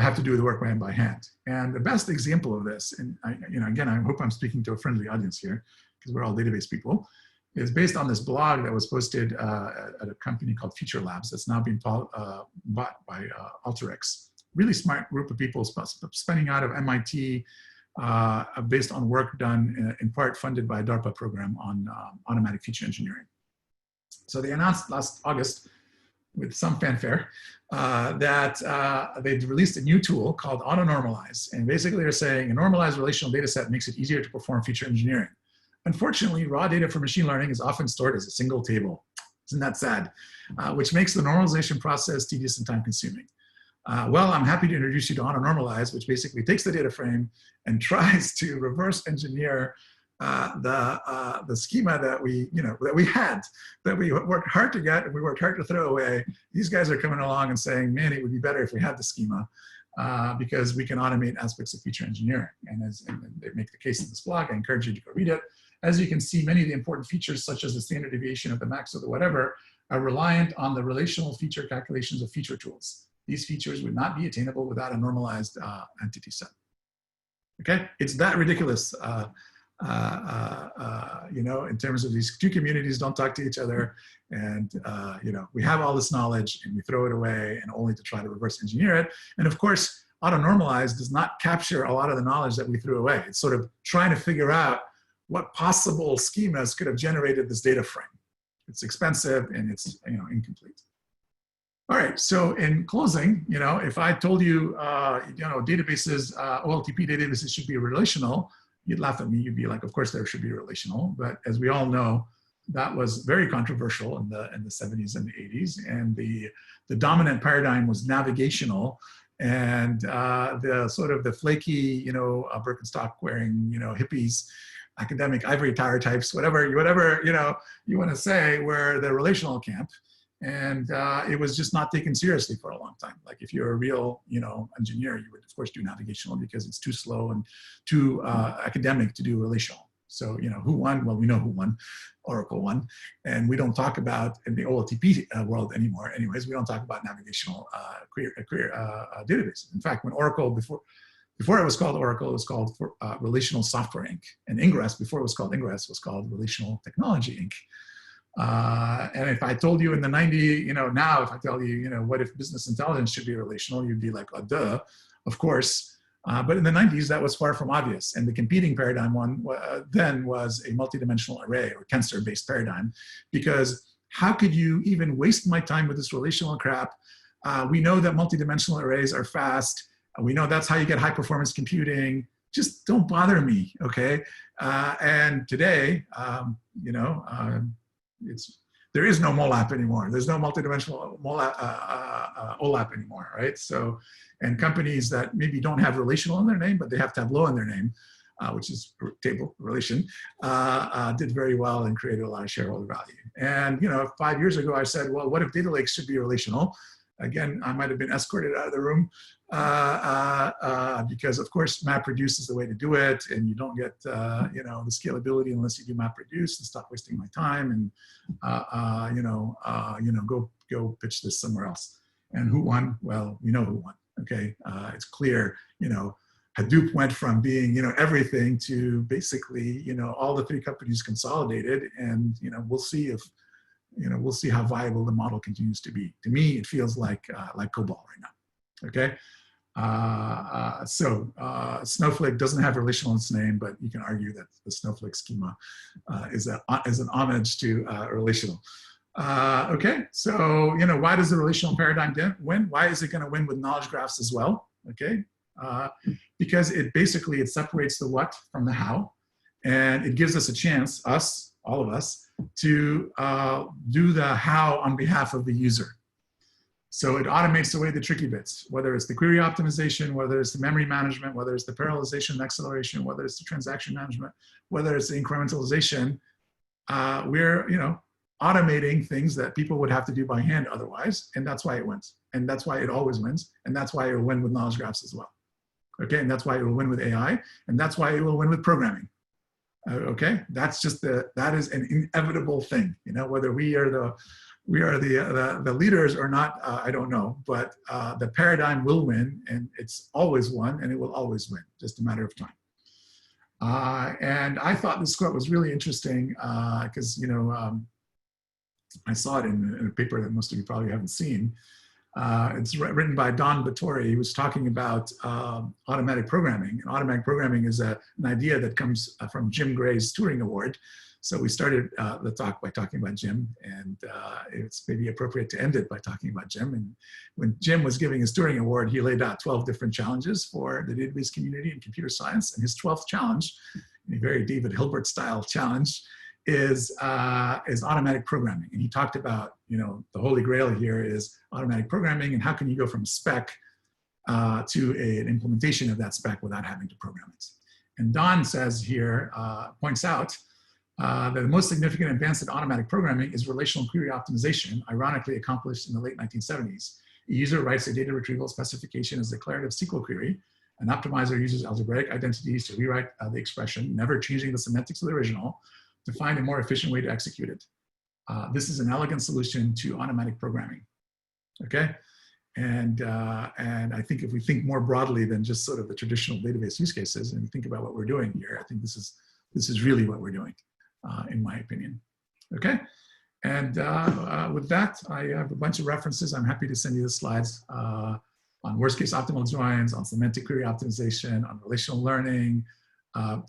Have to do the work by hand. And the best example of this, and again, I hope I'm speaking to a friendly audience here, because we're all database people, is based on this blog that was posted at a company called Feature Labs that's now been bought by Alteryx. really smart group of people spinning out of MIT based on work done in part funded by a DARPA program on automatic feature engineering. So they announced last August with some fanfare that they'd released a new tool called AutoNormalize. And basically they're saying a normalized relational data set makes it easier to perform feature engineering. Unfortunately, raw data for machine learning is often stored as a single table. Isn't that sad? Which makes the normalization process tedious and time consuming. Well, I'm happy to introduce you to AutoNormalize, which basically takes the data frame and tries to reverse engineer the schema that we worked hard to get and we worked hard to throw away. These guys are coming along and saying, man, it would be better if we had the schema because we can automate aspects of feature engineering. And they make the case in this blog. I encourage you to go read it. As you can see, many of the important features, such as the standard deviation of the max of the whatever, are reliant on the relational feature calculations of feature tools. These features would not be attainable without a normalized entity set. Okay, it's that ridiculous. In terms of these two communities don't talk to each other, and we have all this knowledge and we throw it away and only to try to reverse engineer it. And of course, AutoNormalize does not capture a lot of the knowledge that we threw away. It's sort of trying to figure out what possible schemas could have generated this data frame. It's expensive and it's incomplete. All right, so in closing, if I told you, databases, OLTP databases should be relational, you'd laugh at me. You'd be like, of course there should be relational. But as we all know, that was very controversial in the 70s and the 80s. And the dominant paradigm was navigational. And the sort of the flaky, Birkenstock wearing, hippies, academic ivory tower types, whatever you want to say, were the relational camp. And it was just not taken seriously for a long time. Like if you're a real, engineer, you would of course do navigational because it's too slow and too academic to do relational. So, who won? Well, we know who won. Oracle won. And we don't talk about, in the OLTP world anymore, anyways, we don't talk about navigational query databases. In fact, when Oracle, before it was called Oracle, it was called Relational Software Inc. And Ingress, before it was called Ingress, was called Relational Technology Inc. And if I told you in the 90s, now if I tell you, what if business intelligence should be relational, you'd be like, oh, duh, of course. But in the 90s, that was far from obvious. And the competing paradigm then was a multidimensional array or tensor-based paradigm, because how could you even waste my time with this relational crap? We know that multidimensional arrays are fast. We know that's how you get high performance computing. Just don't bother me, okay? And today, there is no MOLAP anymore. There's no multidimensional OLAP anymore, right? So, and companies that maybe don't have relational in their name, but they have Tableau in their name, which is table relation, did very well and created a lot of shareholder value. And 5 years ago, I said, well, what if data lakes should be relational? Again, I might have been escorted out of the room because, of course, MapReduce is the way to do it, and you don't get the scalability unless you do MapReduce. And stop wasting my time and go pitch this somewhere else. And who won? Well, we know who won. Okay, it's clear. Hadoop went from being everything to basically all the three companies consolidated, and we'll see if. We'll see how viable the model continues to be. To me, it feels like COBOL right now, okay? Snowflake doesn't have relational in its name, but you can argue that the Snowflake schema is an homage to relational. Okay, so why does the relational paradigm win? Why is it gonna win with knowledge graphs as well, okay? Because it separates the what from the how, and it gives us a chance, all of us, to do the how on behalf of the user. So it automates away the tricky bits, whether it's the query optimization, whether it's the memory management, whether it's the parallelization and acceleration, whether it's the transaction management, whether it's the incrementalization. We're automating things that people would have to do by hand otherwise, and that's why it wins. And that's why it always wins, and that's why it will win with knowledge graphs as well. Okay, and that's why it will win with AI, and that's why it will win with programming. Okay, that is an inevitable thing. Whether we are the leaders or not, I don't know. But the paradigm will win, and it's always won, and it will always win. Just a matter of time. And I thought this quote was really interesting because I saw it in a paper that most of you probably haven't seen. It's written by Don Battori. He was talking about automatic programming. And automatic programming is an idea that comes from Jim Gray's Turing Award. So we started the talk by talking about Jim, and it's maybe appropriate to end it by talking about Jim. And when Jim was giving his Turing Award, he laid out 12 different challenges for the database community in computer science. And his 12th challenge, a very David Hilbert style challenge, is automatic programming. And he talked about, the holy grail here is automatic programming, and how can you go from spec to an implementation of that spec without having to program it. And Don says here, points out that the most significant advance in automatic programming is relational query optimization, ironically accomplished in the late 1970s. A user writes a data retrieval specification as a declarative SQL query. An optimizer uses algebraic identities to rewrite the expression, never changing the semantics of the original, to find a more efficient way to execute it. This is an elegant solution to automatic programming, okay? And I think if we think more broadly than just sort of the traditional database use cases, and think about what we're doing here, I think this is really what we're doing, in my opinion, okay? And with that, I have a bunch of references. I'm happy to send you the slides on worst case optimal joins, on semantic query optimization, on relational learning,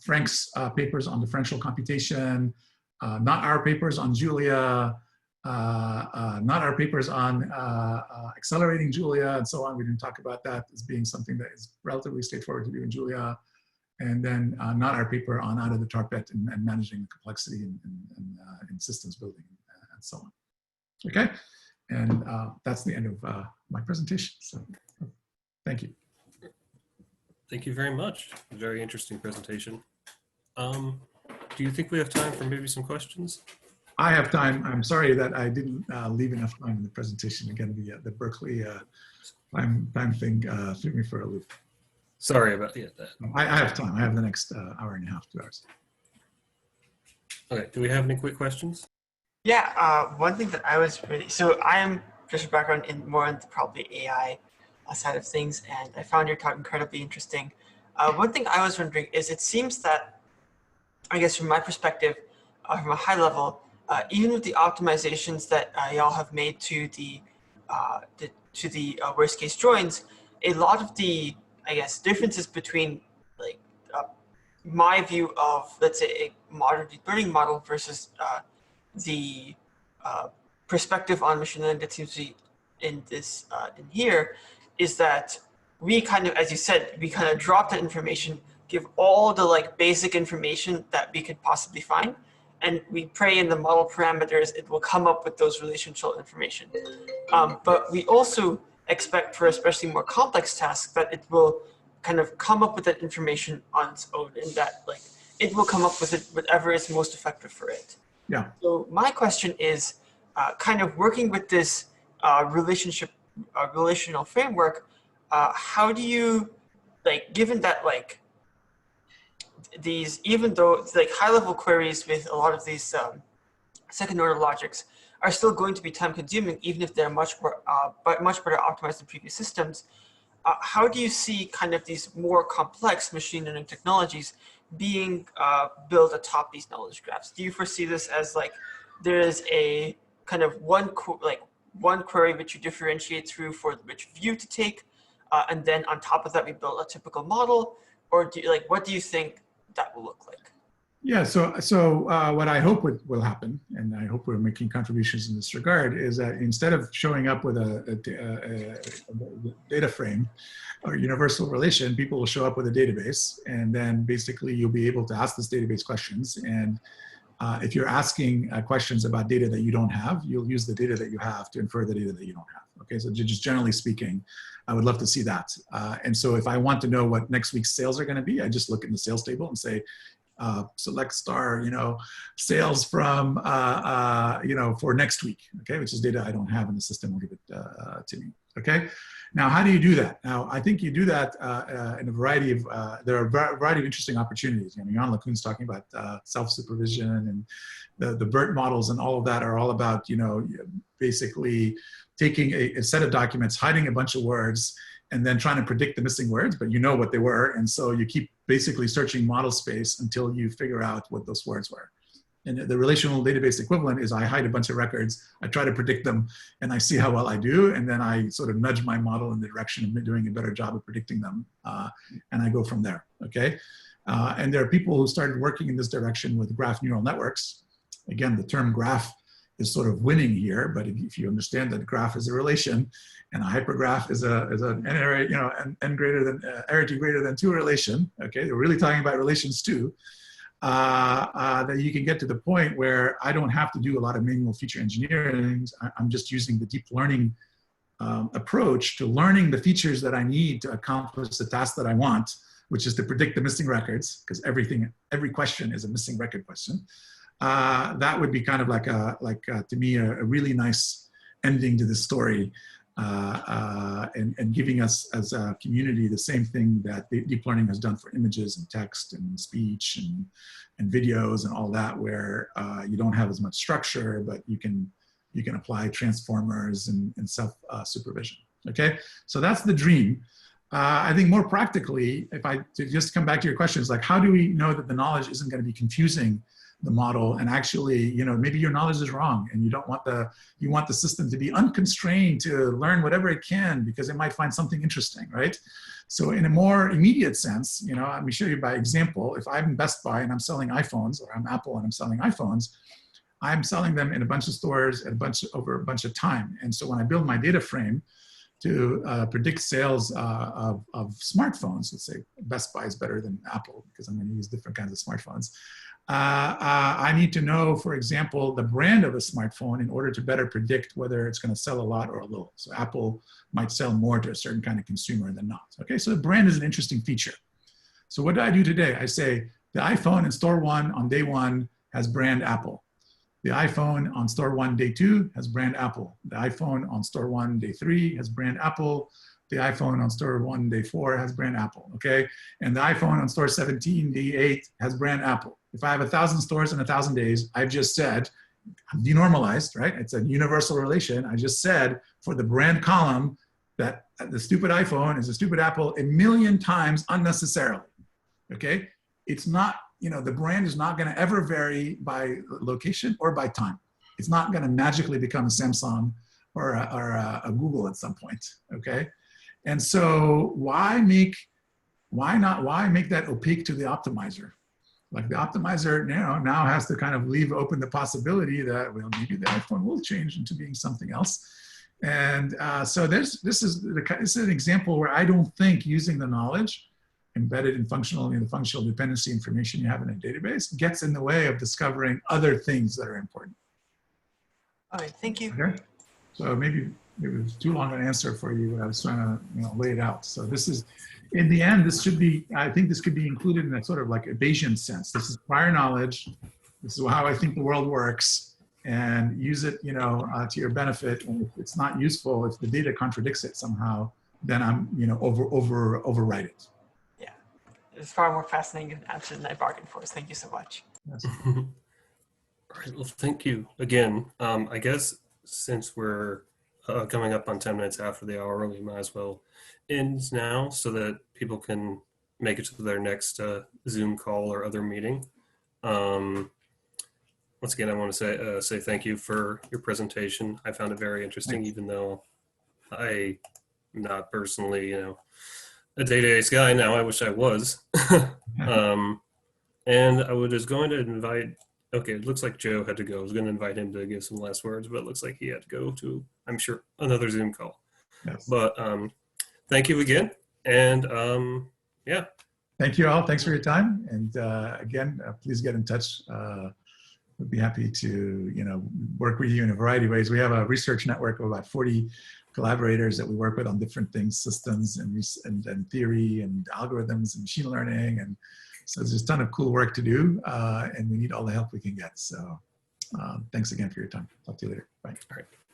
Frank's papers on differential computation, not our papers on Julia, not our papers on accelerating Julia, and so on. We didn't talk about that as being something that is relatively straightforward to do in Julia. And then not our paper on out of the tar pit and managing the complexity in systems building and so on. Okay, and that's the end of my presentation. So thank you. Thank you very much. Very interesting presentation. Do you think we have time for maybe some questions? I have time. I'm sorry that I didn't leave enough time in the presentation. Again, the Berkeley time thing threw me for a loop. Sorry about that. I have time. I have the next hour and a half, 2 hours. Okay, do we have any quick questions? Yeah, one thing that I was so I am just a background in more on probably AI side of things, and I found your talk incredibly interesting. One thing I was wondering is, it seems that, I guess from my perspective, from a high level, even with the optimizations that y'all have made to the worst case joins, a lot of the, I guess, differences between like my view of, let's say, a modern deep learning model versus the perspective on machine learning that seems to be in this in here, is that we kind of, as you said, we kind of drop that information, give all the like basic information that we could possibly find, and we pray in the model parameters it will come up with those relational information. But we also expect for especially more complex tasks that it will kind of come up with that information on its own, and that like it will come up with it whatever is most effective for it. Yeah. So my question is, kind of working with this relational framework, how do you, like, given that like these, even though it's like high level queries with a lot of these second order logics are still going to be time consuming, even if they're much better optimized than previous systems, how do you see kind of these more complex machine learning technologies being built atop these knowledge graphs? Do you foresee this as like there is a kind of one query which you differentiate through for which view to take, and then on top of that we build a typical model, or do you, like, what do you think that will look like? Yeah, so what I hope will happen, and I hope we're making contributions in this regard, is that instead of showing up with a data frame or universal relation, people will show up with a database, and then basically you'll be able to ask this database questions. And if you're asking questions about data that you don't have, you'll use the data that you have to infer the data that you don't have. Okay, so just generally speaking, I would love to see that. And so if I want to know what next week's sales are going to be, I just look in the sales table and say, select star, sales from, for next week, okay, which is data I don't have in the system, will give it to me, okay? Now, how do you do that? Now, I think you do that in a variety of, there are a variety of interesting opportunities. Jan LeCun's talking about self-supervision, and the BERT models and all of that are all about, basically taking a set of documents, hiding a bunch of words, and then trying to predict the missing words, but you know what they were. And so you keep basically searching model space until you figure out what those words were. And the relational database equivalent is I hide a bunch of records, I try to predict them, and I see how well I do, and then I sort of nudge my model in the direction of doing a better job of predicting them, and I go from there, okay? And there are people who started working in this direction with graph neural networks. Again, the term graph is sort of winning here, but if you understand that graph is a relation, and a hypergraph is an array, you know, n greater than arity greater than 2 relation, okay? They're really talking about relations too. That you can get to the point where I don't have to do a lot of manual feature engineering. I'm just using the deep learning approach to learning the features that I need to accomplish the task that I want, which is to predict the missing records, because every question is a missing record question. That would be kind of like to me, a really nice ending to the story, and giving us as a community the same thing that deep learning has done for images and text and speech and videos and all that, where you don't have as much structure, but you can apply transformers and self supervision. Okay, so that's the dream. I think more practically, to just come back to your questions, like how do we know that the knowledge isn't going to be confusing the model, and actually, you know, maybe your knowledge is wrong and you don't want you want the system to be unconstrained to learn whatever it can because it might find something interesting, right? So in a more immediate sense, you know, let me show you by example. If I'm Best Buy and I'm selling iPhones, or I'm Apple and I'm selling iPhones, I'm selling them in a bunch of stores over a bunch of time. And so when I build my data frame to predict sales of smartphones, let's say Best Buy is better than Apple because I'm going to use different kinds of smartphones. I need to know, for example, the brand of a smartphone in order to better predict whether it's going to sell a lot or a little. So Apple might sell more to a certain kind of consumer than not. Okay, so the brand is an interesting feature. So what do I do today? I say the iPhone in store 1 on day 1 has brand Apple. The iPhone on store 1 day 2 has brand Apple. The iPhone on store 1 day 3 has brand Apple. The iPhone on store 1 day 4 has brand Apple, okay? And the iPhone on store 17 day 8 has brand Apple. If I have 1,000 stores in 1,000 days, I've just said, I'm denormalized, right? It's a universal relation. I just said for the brand column that the stupid iPhone is a stupid Apple 1,000,000 times unnecessarily, okay? It's not, you know, the brand is not gonna ever vary by location or by time. It's not gonna magically become a Samsung or a Google at some point, okay? And so why make that opaque to the optimizer? Like the optimizer now has to kind of leave open the possibility that, well, maybe the iPhone will change into being something else. And so this is an example where I don't think using the knowledge embedded in the functional dependency information you have in a database gets in the way of discovering other things that are important. All right, thank you. Okay? So maybe it was too long an answer for you, but I was trying to, you know, lay it out. So this is, in the end, this should be, I think this could be included in a sort of like a Bayesian sense. This is prior knowledge. This is how I think the world works, and use it, you know, to your benefit. And if it's not useful, if the data contradicts it somehow, then I'm, you know, overwrite it. Yeah, it's far more fascinating answer than I bargained for. So thank you so much. Yes. All right, well, thank you again. I guess since we're coming up on 10 minutes after the hour, we might as well end now so that people can make it to their next Zoom call or other meeting. Once again, I want to say thank you for your presentation. I found it very interesting, Thanks. even though I'm not personally, you know, a database guy now. I wish I was. And I was going to invite, okay, it looks like Joe had to go. I was going to invite him to give some last words, but it looks like he had to go to, I'm sure, another Zoom call. Yes. But thank you again. And yeah. Thank you all. Thanks for your time. And again, please get in touch. We'd be happy to, you know, work with you in a variety of ways. We have a research network of about 40 collaborators that we work with on different things, systems and theory and algorithms and machine learning. And so there's a ton of cool work to do, and we need all the help we can get. So thanks again for your time. Talk to you later. Bye. All right.